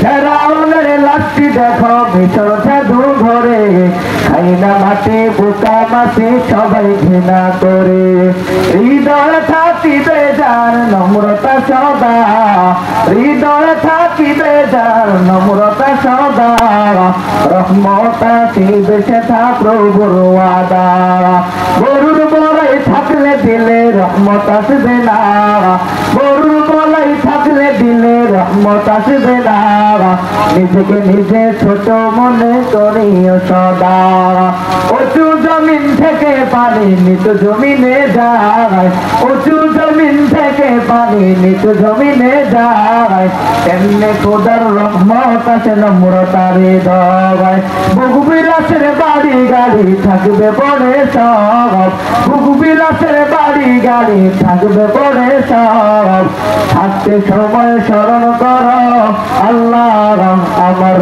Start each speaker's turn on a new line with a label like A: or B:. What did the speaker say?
A: ফেরাউনের লাশটি দেখো মিশর জাদু ঘরে, খাই না মাটি পোকা মাটি সবাই ঘৃণা করে। হৃদয় থাকিবে যার নম্রতা সদা, হৃদয় থাকিবে যার নম্রতা সদা, রহমত আসিবে সেথা প্রভুর ওয়াদা। গরুর বলাই থাকলে দিলে রহমত আসবে না, গরুর বলাই থাকলে দিলে রহমত আসবে না। নিজেকে নিজে ছোট মনে করিও সদা, উঁচু জমিন থেকে পানি নিচু জমিনে যায়, উঁচু জমিন থেকে পানি নিচু জমিনে যায়, তেমনি খোদার রহমত আসে নম্রতার হৃদয়। ভোগবিলাসের বাড়ি গাড়ি থাকবে পরে সব, ভোগবিলাসের বাড়ি গাড়ি থাকবে পরে সব, থাকতে সময় স্মরণ করো আল্লাহ আমার